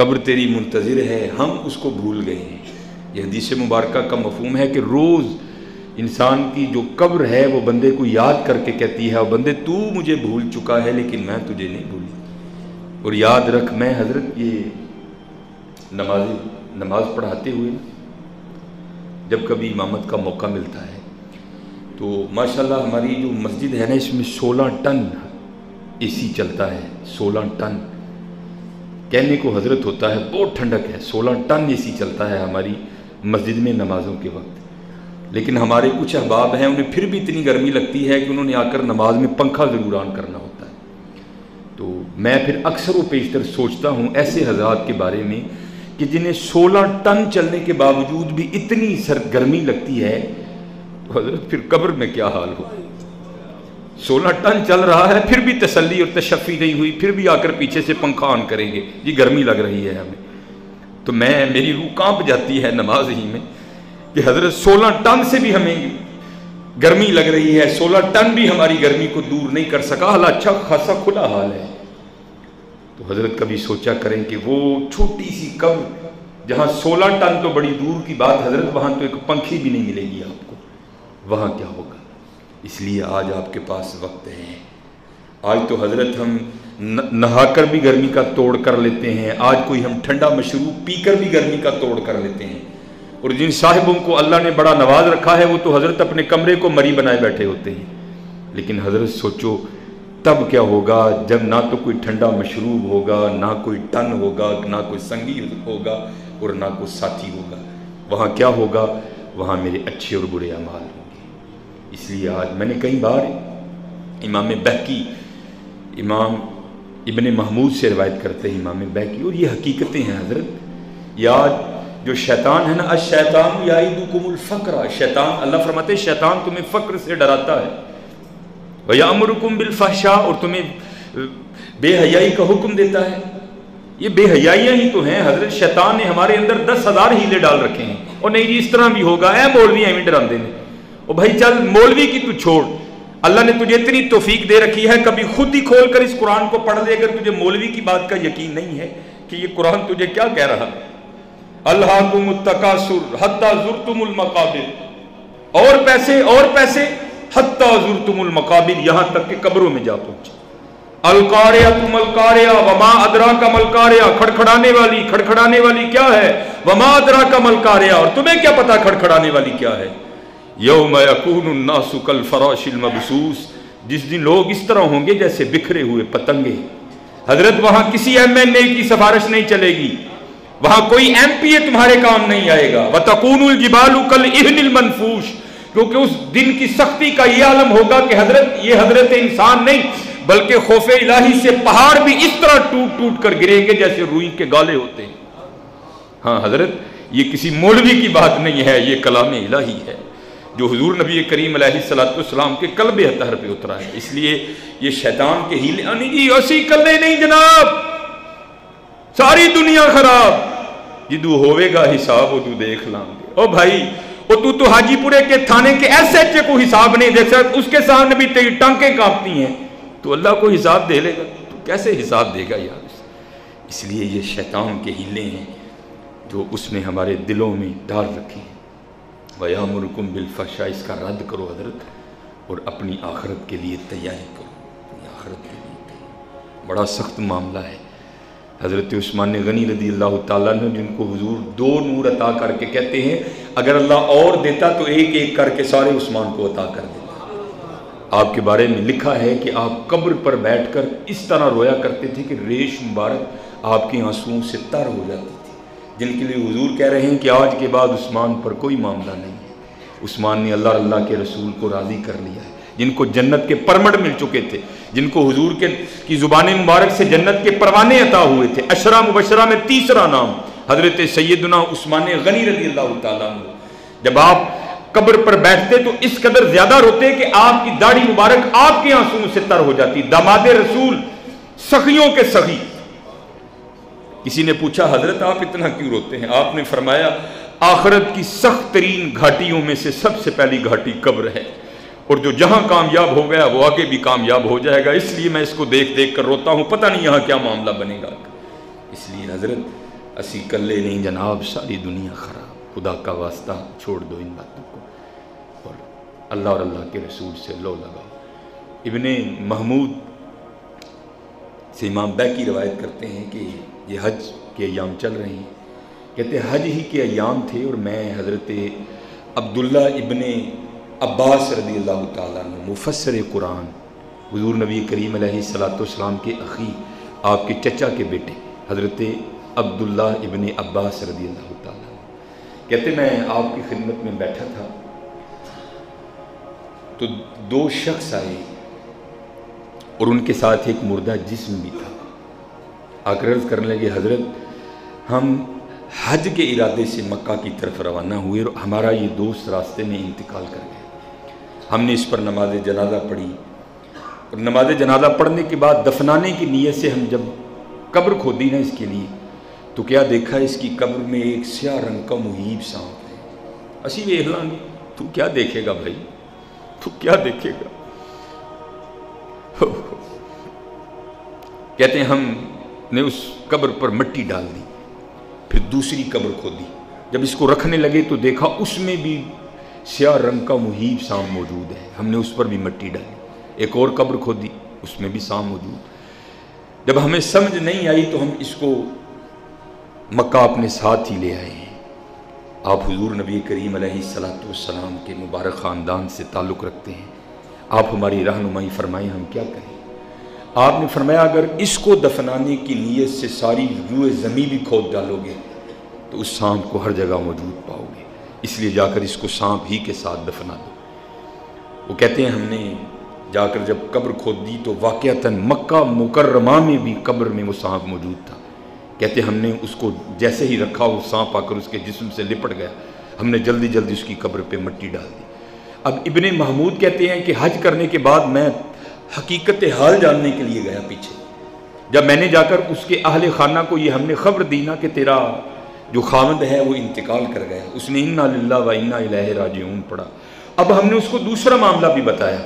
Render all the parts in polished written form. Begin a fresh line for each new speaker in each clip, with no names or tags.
قبر تیری منتظر ہے، ہم اس کو بھول گئے ہیں۔ یہ حدیث مبارکہ کا مفہوم ہے کہ روز انسان کی جو قبر ہے وہ بندے کو یاد کر کے کہتی ہے، اور بندے تو مجھے بھول چکا ہے لیکن میں تجھے نہیں بھولی۔ اور یاد رکھ، میں حضرت یہ نماز پڑھاتے ہوئے جب کبھی امامت کا موقع ملتا ہے تو ماشاءاللہ ہماری جو مسجد ہے نا، اس میں 16 ٹن اے سی چلتا ہے۔ 16 ٹن کہنے کو حضرت ہوتا ہے، بہت ٹھنڈک ہے، 16 ٹن اے سی چلتا ہے ہماری مسجد میں نمازوں کے وقت۔ لیکن ہمارے کچھ احباب ہیں، انہیں پھر بھی اتنی گرمی لگتی ہے کہ انہوں نے آ کر نماز میں پنکھا ضرور آن کرنا ہوتا ہے۔ تو میں پھر اکثر و بیشتر سوچتا ہوں ایسے حضرات کے بارے میں کہ جنہیں 16 ٹن چلنے کے باوجود بھی اتنی گرمی لگتی ہے، تو حضرت پھر قبر میں کیا حال ہو۔ 16 ٹن چل رہا ہے پھر بھی تسلی اور تشفی نہیں ہوئی، پھر بھی آ کر پیچھے سے پنکھا آن کریں گے، جی گرمی لگ رہی ہے ہمیں۔ تو میری روح کانپ جاتی ہے نماز ہی میں کہ حضرت 16 ٹن سے بھی ہمیں گرمی لگ رہی ہے، 16 ٹن بھی ہماری گرمی کو دور نہیں کر سکا، حالانکہ اچھا خاصا کھلا حال ہے۔ تو حضرت کبھی سوچا کریں کہ وہ چھوٹی سی قبر جہاں 16 ٹن تو بڑی دور کی بات حضرت، وہاں تو ایک پنکھی بھی نہیں ملے گی آپ کو، وہاں کیا ہوگا۔ اس لیے آج آپ کے پاس وقت ہے۔ آج تو حضرت ہم نہا کر بھی گرمی کا توڑ کر لیتے ہیں، آج کوئی ہم ٹھنڈا مشروب پی کر بھی گرمی کا توڑ کر لیتے ہیں، اور جن صاحبوں کو اللہ نے بڑا نواز رکھا ہے وہ تو حضرت اپنے کمرے کو مری بنائے بیٹھے ہوتے ہیں۔ لیکن حضرت سوچو تب کیا ہوگا جب نہ تو کوئی ٹھنڈا مشروب ہوگا، نہ کوئی ٹن ہوگا، نہ کوئی سنگی ہوگا، اور نہ کوئی ساتھی ہوگا۔ وہاں کیا ہوگا؟ وہاں میرے اچھے اور برے اعمال ہوں گے۔ اس لیے آج میں نے کئی بار امام بہقی، امام ابن محمود سے روایت کرتے ہیں امام بہقی، اور یہ حقیقتیں ہیں حضرت۔ یہ آج جو شیطان ہے نا، الشیطان یعدکم الفقر، شیطان، اللہ فرماتے ہیں شیطان تمہیں فقر سے ڈراتا ہے، وَيَأْمُرُكُمْ بِالْفَحْشَاءِ، اور تمہیں بے حیائی کا حکم دیتا ہے۔ یہ بے حیائیاں ہی تو ہیں حضرت، شیطان نے ہمارے اندر 10,000 ہیلے ڈال رکھے ہیں، اور نہیں جی اس طرح بھی ہوگا، اے مولوی ایویں ڈراندے نے، اور بھائی چل مولوی کی تو چھوڑ، اللہ نے تجھے اتنی توفیق دے رکھی ہے، کبھی خود ہی کھول کر اس قرآن کو پڑھ لے، اگر تجھے مولوی کی بات کا یقین نہیں ہے کہ یہ قرآن تجھے کیا کہہ رہا ہے۔ الہاکم التکاثر حتی زرتم المقابر، اور پیسے حتی زرتم المقابر، یہاں تک کہ قبروں میں جا پہنچے۔ القاریہ ملقاریہ وما ادراک ملقاریہ، کھڑکھڑانے والی کیا ہے، وما ادراک ملقاریہ، اور تمہیں کیا پتا کھڑکھڑانے والی کیا ہے۔ یوم یکون الناس کالفراش المبثوث، جس دن لوگ اس طرح ہوں گے جیسے بکھرے ہوئے پتنگے۔ حضرت وہاں کسی MNA کی سفارش نہیں چلے گی، وہاں کوئی MPA تمہارے کام نہیں آئے گا۔ وتکون الجبال کالعہن المنفوش، کیونکہ اس دن کی سختی کا یہ عالم ہوگا کہ حضرت یہ حضرت انسان نہیں بلکہ خوف الہی سے پہاڑ بھی اس طرح ٹوٹ ٹوٹ کر گریں گے جیسے روئی کے گالے ہوتے ہیں۔ ہاں حضرت یہ کسی مولوی کی بات نہیں ہے، یہ کلام الہی ہے جو حضور نبی کریم علیہ السلام کے قلب اطہر پہ اترا ہے۔ اس لیے یہ شیطان کے ہیلے جی اسی کلے نہیں جناب، ساری دنیا خراب، جدو ہوئے گا حساب وہ تو دیکھ لیں گے۔ او بھائی وہ تو حاجی پورے کے تھانے کے SHO کو حساب نہیں دے سکتا، اس کے سامنے بھی تیری ٹانکیں کانپتی ہیں، تو اللہ کو حساب دے لے گا تو کیسے حساب دے گا یار۔ اس لیے یہ شیطان کے ہیلے ہیں جو اس نے ہمارے دلوں میں ڈال رکھے ہیں۔ وَيَأْمُرُكُمْ بِالْفَحْشَاءِ، اس کا رد کرو حضرت، اور اپنی آخرت کے لیے تیاری کرو، اپنی آخرت کے لیے بڑا سخت معاملہ ہے۔ حضرت عثمان غنی رضی اللہ تعالیٰ نے، جن کو حضور 2 نور عطا کر کے کہتے ہیں اگر اللہ اور دیتا تو ایک ایک کر کے سارے عثمان کو عطا کر دیتا۔ آپ کے بارے میں لکھا ہے کہ آپ قبر پر بیٹھ کر اس طرح رویا کرتے تھے کہ ریش مبارک آپ کے آنسوؤں سے تر ہو جاتی تھی، جن کے لیے حضور کہہ رہے ہیں کہ آج کے بعد عثمان پر کوئی معاملہ نہیں ہے۔ عثمان نے اللہ کے رسول کو راضی کر لیا ہے، جن کو جنت کے پرمٹ مل چکے تھے، جن کو حضور کی زبان مبارک سے جنت کے پروانے عطا ہوئے تھے۔ 10 مبشرہ میں تیسرا نام حضرت سیدنا عثمان غنی رضی اللہ تعالیٰ عنہ۔ جب آپ قبر پر بیٹھتے تو اس قدر زیادہ روتے کہ آپ کی داڑھی مبارک آپ کے آنسوؤں سے تر ہو جاتی۔ داماد رسول، سخیوں کے سخی۔ کسی نے پوچھا حضرت آپ اتنا کیوں روتے ہیں؟ آپ نے فرمایا آخرت کی سخت ترین گھاٹیوں میں سے سب سے پہلی گھاٹی قبر ہے، اور جو جہاں کامیاب ہو گیا وہ آگے بھی کامیاب ہو جائے گا، اس لیے میں اس کو دیکھ دیکھ کر روتا ہوں، پتہ نہیں یہاں کیا معاملہ بنے گا۔ اس لیے حضرت اسی کلے نہیں جناب، ساری دنیا خراب، خدا کا واسطہ چھوڑ دو ان باتوں کو اور اللہ کے رسول سے لو لگاؤ۔ ابن محمود سے امام بیکی روایت کرتے ہیں کہ یہ حج کے ایام چل رہے ہیں، کہتے ہیں حج ہی کے ایام تھے اور میں حضرت عبداللہ ابن عباس رضی اللہ تعالیٰ عنہ مفسر قرآن، حضور نبی کریم علیہ السلام کے اخی، آپ کے چچا کے بیٹے حضرت عبداللہ ابن عباس رضی اللہ تعالیٰ عنہ، کہتے میں آپ کی خدمت میں بیٹھا تھا تو دو شخص آئے اور ان کے ساتھ ایک مردہ جسم بھی تھا۔ آ کر عرض کرنے لگے حضرت ہم حج کے ارادے سے مکہ کی طرف روانہ ہوئے اور ہمارا یہ دوست راستے میں انتقال کر گیا، ہم نے اس پر نماز جنازہ پڑھی اور نماز جنازہ پڑھنے کے بعد دفنانے کی نیت سے ہم جب قبر کھودی نا اس کے لیے تو کیا دیکھا اس کی قبر میں ایک سیاہ رنگ کا مہیب سانپ ہے۔ اسی ویکھ لاں گے، تو کیا دیکھے گا بھائی، تو کیا دیکھے گا؟ کہتے ہیں ہم نے اس قبر پر مٹی ڈال دی، پھر دوسری قبر کھودی، جب اس کو رکھنے لگے تو دیکھا اس میں بھی سیاہ رنگ کا مہیب سانپ موجود ہے، ہم نے اس پر بھی مٹی ڈالی، ایک اور قبر کھودی، اس میں بھی سانپ موجود۔ جب ہمیں سمجھ نہیں آئی تو ہم اس کو مکہ اپنے ساتھ ہی لے آئے ہیں۔ آپ حضور نبی کریم علیہ السلام کے مبارک خاندان سے تعلق رکھتے ہیں، آپ ہماری رہنمائی فرمائیں ہم کیا کریں؟ آپ نے فرمایا اگر اس کو دفنانے کی نیت سے ساری روح زمین بھی کھود ڈالو گے تو اس سانپ کو ہر جگہ موجود پاؤ گے، اس لیے جا کر اس کو سانپ ہی کے ساتھ دفنا دو۔ وہ کہتے ہیں ہم نے جا کر جب قبر کھود دی تو واقعتاً مکہ مکرمہ میں بھی قبر میں وہ سانپ موجود تھا۔ کہتے ہم نے اس کو جیسے ہی رکھا وہ سانپ آ کر اس کے جسم سے لپٹ گیا، ہم نے جلدی جلدی اس کی قبر پہ مٹی ڈال دی۔ اب ابن محمود کہتے ہیں کہ حج کرنے کے بعد میں حقیقت حال جاننے کے لیے گیا پیچھے، جب میں نے جا کر اس کے اہل خانہ کو یہ ہم نے خبر دی نا کہ تیرا جو خاوند ہے وہ انتقال کر گیا، اس نے انا للہ و انا الیہ راجعون پڑھا۔ اب ہم نے اس کو دوسرا معاملہ بھی بتایا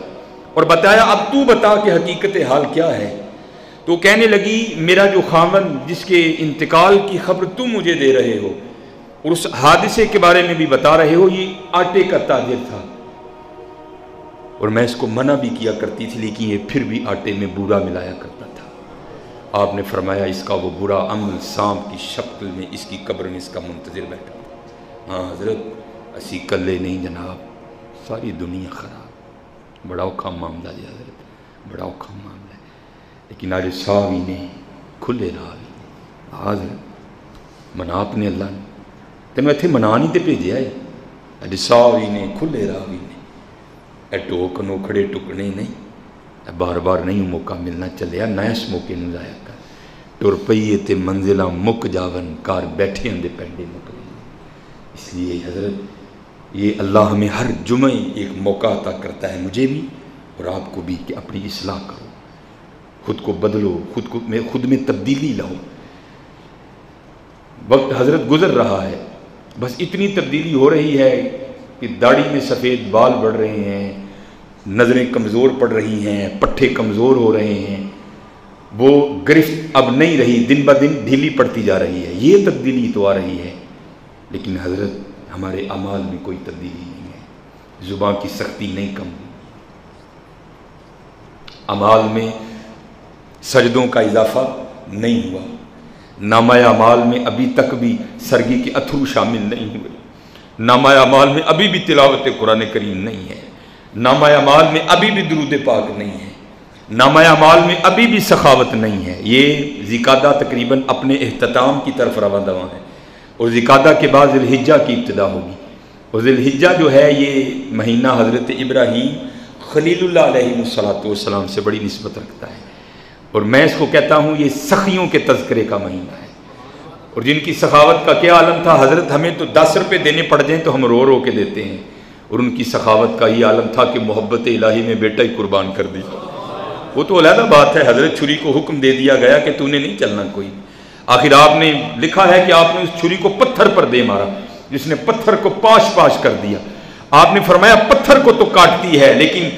اور بتایا اب تو بتا کہ حقیقت حال کیا ہے، تو کہنے لگی میرا جو خاوند جس کے انتقال کی خبر تم مجھے دے رہے ہو اور اس حادثے کے بارے میں بھی بتا رہے ہو، یہ آٹے کا تاجر تھا اور میں اس کو منع بھی کیا کرتی تھی لیکن یہ پھر بھی آٹے میں بورا ملایا کرتا تھا۔ آپ نے فرمایا اس کا وہ برا عمل سانپ کی شکل میں اس کی قبر میں اس کا منتظر بیٹھا۔ ہاں حضرت اسی کلے نہیں جناب، ساری دنیا خراب، بڑا اوکھا معاملہ ہے حضرت، بڑا اوکھا معاملہ ہے، لیکن آج ساوی نے کھلے راوی حضرت منا اپنے اللہ نے تینوں اتنے منا نہیں تے بھیجیا ہے، اج ساوی نے کھلے راوی نے اے ٹوک نوکھڑے ٹکنے نہیں، بار بار نہیں موقع ملنا چلیا، نہ اس موقع نو ضائع کر، ٹر پئیے تے منزلہ مک جاون کار بیٹھے اندے پینڈے مک لیں۔ اس لیے حضرت یہ اللہ ہمیں ہر جمعہ ایک موقع عطا کرتا ہے، مجھے بھی اور آپ کو بھی، کہ اپنی اصلاح کرو، خود کو بدلو، خود میں تبدیلی لاؤ۔ وقت حضرت گزر رہا ہے، بس اتنی تبدیلی ہو رہی ہے کہ داڑھی میں سفید بال بڑھ رہے ہیں، نظریں کمزور پڑ رہی ہیں، پٹھے کمزور ہو رہے ہیں، وہ گرفت اب نہیں رہی، دن بہ دن ڈھیلی پڑتی جا رہی ہے، یہ تبدیلی تو آ رہی ہے، لیکن حضرت ہمارے اعمال میں کوئی تبدیلی نہیں ہے، زبان کی سختی نہیں کم ہوئی، اعمال میں سجدوں کا اضافہ نہیں ہوا، نامہ اعمال میں ابھی تک بھی سرگی کے اتھرو شامل نہیں ہوئے، نامہ اعمال میں ابھی بھی تلاوت قرآن کریم نہیں ہے، نامہ اعمال میں ابھی بھی درود پاک نہیں ہے، نامہ اعمال میں ابھی بھی سخاوت نہیں ہے۔ یہ ذیقعدہ تقریباً اپنے اختتام کی طرف رواں دواں ہے اور ذیقعدہ کے بعد ذی الحجہ کی ابتدا ہوگی، اور ذی الحجہ جو ہے یہ مہینہ حضرت ابراہیم خلیل اللہ علیہ السلام سے بڑی نسبت رکھتا ہے، اور میں اس کو کہتا ہوں یہ سخیوں کے تذکرے کا مہینہ ہے، اور جن کی سخاوت کا کیا عالم تھا، حضرت ہمیں تو 10 روپے دینے پڑ جائیں تو ہم رو رو کے دیتے ہیں، اور ان کی سخاوت کا یہ عالم تھا کہ محبت الہی میں بیٹا ہی قربان کر دی۔ وہ تو علیحدہ بات ہے، حضرت چھری کو حکم دے دیا گیا کہ تو نے نہیں چلنا کوئی، آخر آپ نے لکھا ہے کہ آپ نے اس چھری کو پتھر پر دے مارا، جس نے پتھر کو پاش پاش کر دیا۔ آپ نے فرمایا پتھر کو تو کاٹتی ہے لیکن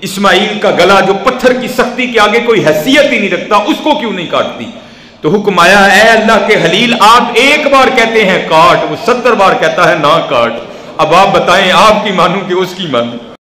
اسماعیل کا گلا جو پتھر کی سختی کے آگے کوئی حیثیت ہی نہیں رکھتا، اس کو کیوں نہیں کاٹتی؟ تو حکم آیا اے اللہ کے خلیل آپ ایک بار کہتے ہیں کاٹ، وہ 70 بار کہتا ہے نہ کاٹ، اب آپ بتائیں آپ کی مانوں کہ اس کی مانوں؟